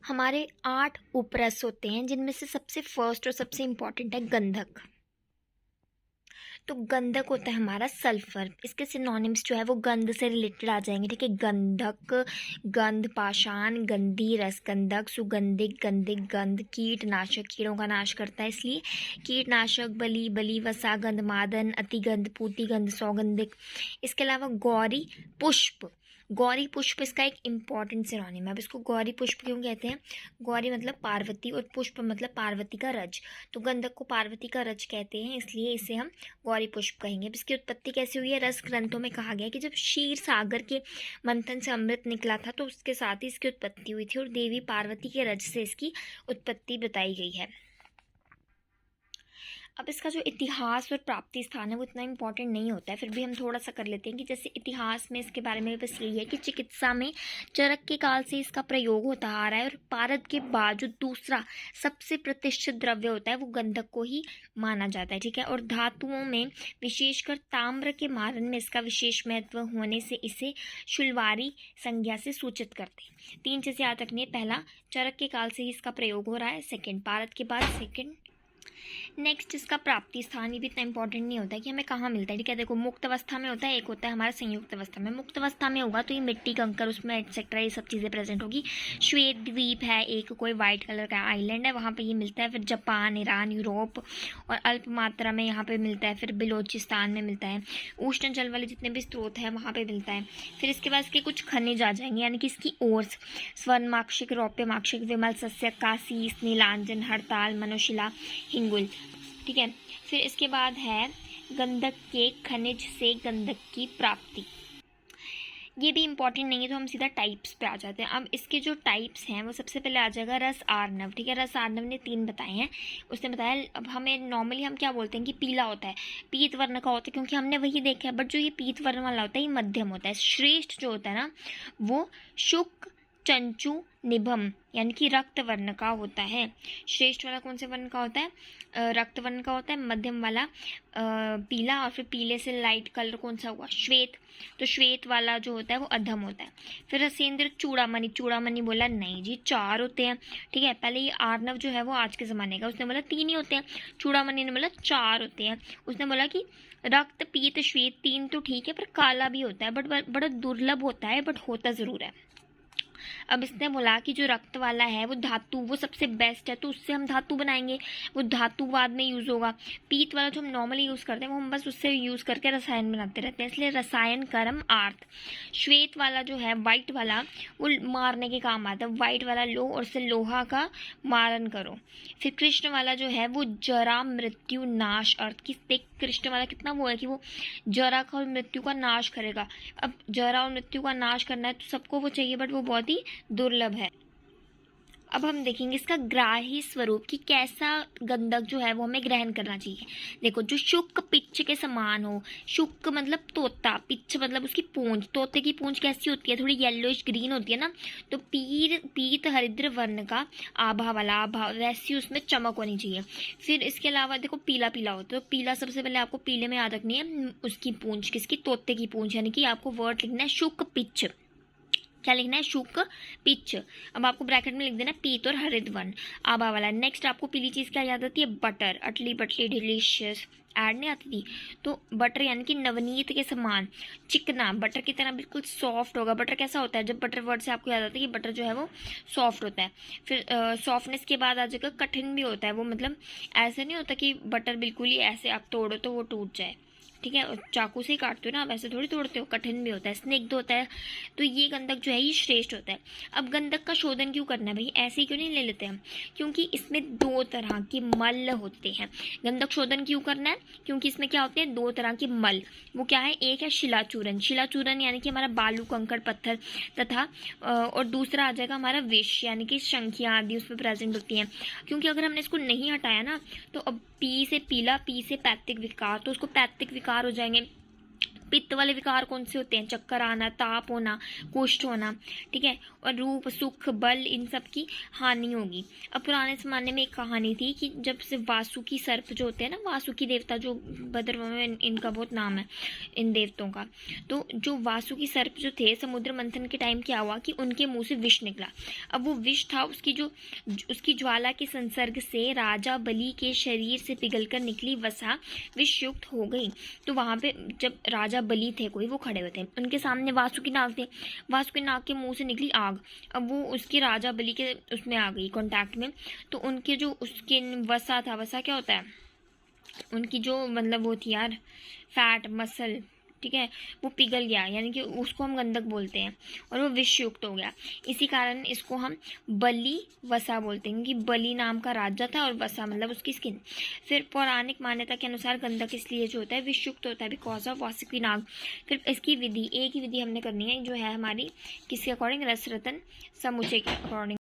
हमारे 8 उपरस होते हैं जिनमें से सबसे फर्स्ट और सबसे इम्पॉर्टेंट है गंधक। तो गंधक होता है हमारा सल्फर। इसके सिनोनिम्स जो है वो गंध से रिलेटेड आ जाएंगे, ठीक है। गंधक, गंध, पाषाण, गंधी, रसगंधक, सुगंधिक, गंधिक, गंध, कीटनाशक, कीड़ों का नाश करता है इसलिए कीटनाशक, बली, बली, वसा, गंधमादन, अतिगंध, पूतिगंध, सौगंधिक। इसके अलावा गौरी पुष्प। गौरी पुष्प इसका एक इम्पॉर्टेंट सिनोनिम है। अब इसको गौरी पुष्प क्यों कहते हैं? गौरी मतलब पार्वती और पुष्प मतलब पार्वती का रज। तो गंधक को पार्वती का रज कहते हैं, इसलिए इसे हम गौरी पुष्प कहेंगे। अब इसकी उत्पत्ति कैसे हुई है? रस ग्रंथों में कहा गया कि जब क्षीर सागर के मंथन से अमृत निकला था तो उसके साथ ही इसकी उत्पत्ति हुई थी और देवी पार्वती के रज से इसकी उत्पत्ति बताई गई है। अब इसका जो इतिहास और प्राप्ति स्थान है वो इतना इम्पोर्टेंट नहीं होता है, फिर भी हम थोड़ा सा कर लेते हैं कि जैसे इतिहास में इसके बारे में बस यही है कि चिकित्सा में चरक के काल से इसका प्रयोग होता आ रहा है और पारद के बाद जो दूसरा सबसे प्रतिष्ठित द्रव्य होता है वो गंधक को ही माना जाता है, ठीक है। और धातुओं में विशेषकर ताम्र के मारन में इसका विशेष महत्व होने से इसे शुलवारी संज्ञा से सूचित करते हैं। 3 चीज़ें याद रखनी है। पहला, चरक के काल से ही इसका प्रयोग हो रहा है। सेकेंड, पारद के बाद। सेकेंड, नेक्स्ट इसका प्राप्ति स्थान, ये भी इतना इंपॉर्टेंट नहीं होता है कि हमें कहाँ मिलता है, ठीक है। देखो, मुक्त अवस्था में होता है, एक होता है हमारा संयुक्त अवस्था में। मुक्त अवस्था में होगा तो ये मिट्टी, कंकर, उसमें एटसेट्रा ये सब चीज़ें प्रेजेंट होगी। श्वेत द्वीप है एक, कोई वाइट कलर का आइलैंड है, वहाँ पे ये मिलता है। फिर जापान, ईरान, यूरोप और अल्प मात्रा में यहाँ पे मिलता है। फिर बलोचिस्तान में मिलता है। उष्ण जल वाले जितने भी स्रोत हैं वहाँ पे मिलता है। फिर इसके बाद इसके कुछ खनिज आ जाएंगे, यानी कि इसकी ओर्स, स्वर्ण माक्षिक, रौप्य माक्षिक, विमल सस्यक, कासीस, नीलांजन, हड़ताल, मनुशिला, हिंगुल, ठीक है। फिर इसके बाद है गंधक के खनिज से गंधक की प्राप्ति। ये भी इंपॉर्टेंट नहीं है तो हम सीधा टाइप्स पे आ जाते हैं। अब इसके जो टाइप्स हैं वो सबसे पहले आ जाएगा रस आर्णव, ठीक है। रस आर्णव ने 3 बताए हैं, उसने बताया। अब हमें नॉर्मली हम क्या बोलते हैं कि पीला होता है, पीत वर्ण का होता है, क्योंकि हमने वही देखा है। बट जो ये पीत वर्ण वाला होता है ये मध्यम होता है। श्रेष्ठ जो होता है ना वो शुक, चंचु, निभम यानी कि रक्त वर्ण का होता है। श्रेष्ठ वाला कौन से वर्ण का होता है? रक्त वर्ण का होता है। मध्यम वाला पीला, और फिर पीले से लाइट कलर कौन सा हुआ? श्वेत। तो श्वेत वाला जो होता है वो अधम होता है। फिर रसेंद्र चूड़ामणि, चूड़ामणि बोला नहीं जी 4 होते हैं, ठीक है। पहले ये आर्णव जो है वो आज के ज़माने का, उसने बोला 3 ही होते हैं। चूड़ामणि ने बोला 4 होते हैं। उसने बोला कि रक्त, पीत, श्वेत 3 तो ठीक है, पर काला भी होता है, बट बड़ा दुर्लभ होता है, बट होता ज़रूर है। अब इसने बोला कि जो रक्त वाला है वो धातु, वो सबसे बेस्ट है, तो उससे हम धातु बनाएंगे, वो धातु बाद में यूज़ होगा। पीत वाला जो हम नॉर्मली यूज़ करते हैं वो हम बस उससे यूज़ करके रसायन बनाते रहते हैं, इसलिए रसायन कर्म आर्थ। श्वेत वाला जो है, वाइट वाला, वो मारने के काम आता है। वाइट वाला लो और उससे लोहा का मारन करो। फिर कृष्ण वाला जो है वो जरा, मृत्यु, नाश अर्थ की। कृष्ण वाला कितना वो है कि वो जरा का और मृत्यु का नाश करेगा। अब जरा और मृत्यु का नाश करना है तो सबको वो चाहिए, बट वो बहुत ही दुर्लभ है। अब हम देखेंगे इसका ग्राही स्वरूप कि कैसा गंधक जो है वो हमें ग्रहण करना चाहिए। देखो, जो शुक पिच्छ के समान हो। शुक मतलब तोता, पिच्छ मतलब उसकी पूंछ। तोते की पूंछ कैसी होती है? थोड़ी येलोइश ग्रीन होती है ना। तो पीत हरिद्र वर्ण का आभा वाला, आभा वैसी उसमें चमक होनी चाहिए। फिर इसके अलावा देखो पीला पीला होता है, तो पीला सबसे पहले आपको पीले में याद रखनी है उसकी पूंछ, किसकी? तोते की पूंछ। यानी कि आपको वर्ड लिखना है शुक पिच्छ। क्या लिखना है? शुक पिच। अब आपको ब्रैकेट में लिख देना पीत और हरित वन, आबा वाला। नेक्स्ट आपको पीली चीज़ क्या याद आती है? बटर, अटली बटली डिलीशियस, ऐड नहीं आती थी। तो बटर यानी कि नवनीत के समान, चिकना, बटर की तरह बिल्कुल सॉफ्ट होगा। बटर कैसा होता है? जब बटर वर्ड से आपको याद आता है कि बटर जो है वो सॉफ्ट होता है। फिर सॉफ्टनेस के बाद आ जाएगा कठिन भी होता है वो, मतलब ऐसे नहीं होता कि बटर बिल्कुल ही ऐसे आप तोड़ो तो वो टूट जाए, ठीक है। चाकू से ही काटते हो ना, आप ऐसे थोड़ी तोड़ते हो। कठिन भी होता है, स्निग्ध होता है। तो ये गंधक जो है ये श्रेष्ठ होता है। अब गंधक का शोधन क्यों करना है भाई? ऐसे ही क्यों नहीं ले लेते हम? क्योंकि इसमें 2 तरह के मल होते हैं। गंधक शोधन क्यों करना है? क्योंकि इसमें क्या होते हैं? 2 तरह के मल। वो क्या है? एक है शिलाचूरन, शिलाचूरन यानी कि हमारा बालू, कंकड़, पत्थर तथा और दूसरा आ जाएगा हमारा विष, यानी कि शंखियाँ आदि उसमें प्रेजेंट होती हैं। क्योंकि अगर हमने इसको नहीं हटाया ना तो अब पी से पीला, पी से पैत्तिक विकार, तो उसको पैत्तिक विकार हो जाएंगे। पित्त वाले विकार कौन से होते हैं? चक्कर आना, ताप होना, कुष्ठ होना, ठीक है, और रूप, सुख, बल, इन सब की हानि होगी। अब पुराने ज़माने में एक कहानी थी कि जब से वासुकी सर्प जो होते हैं ना, वासुकी देवता जो भद्रवा में इनका बहुत नाम है इन देवताओं का, तो जो वासुकी सर्प जो थे, समुद्र मंथन के टाइम क्या हुआ कि उनके मुंह से विष निकला। अब वो विष था उसकी ज्वाला के संसर्ग से राजा बलि के शरीर से पिघलकर निकली वसा विषयुक्त हो गई। तो वहाँ पे जब राजा बलि थे कोई, वो खड़े हुए थे, उनके सामने वासुकी नाग थे, वासुकी नाग के मुंह से निकली आग, अब वो उसके राजा बलि के उसमें आ गई कांटेक्ट में, तो उनके जो उसके वसा था, वसा क्या होता है, उनकी जो मतलब वो थी यार फैट मसल, ठीक है, वो पिघल गया, यानी कि उसको हम गंधक बोलते हैं, और वो विषयुक्त हो गया। इसी कारण इसको हम बलि वसा बोलते हैं, क्योंकि बलि नाम का राजा था और वसा मतलब उसकी स्किन। फिर पौराणिक मान्यता के अनुसार गंधक इसलिए जो होता है विषयुक्त होता है बिकॉज ऑफ वासुकी नाग। फिर इसकी विधि, एक ही विधि हमने करनी है जो है हमारी किसके अकॉर्डिंग, रसरतन समुच्चय के अकॉर्डिंग।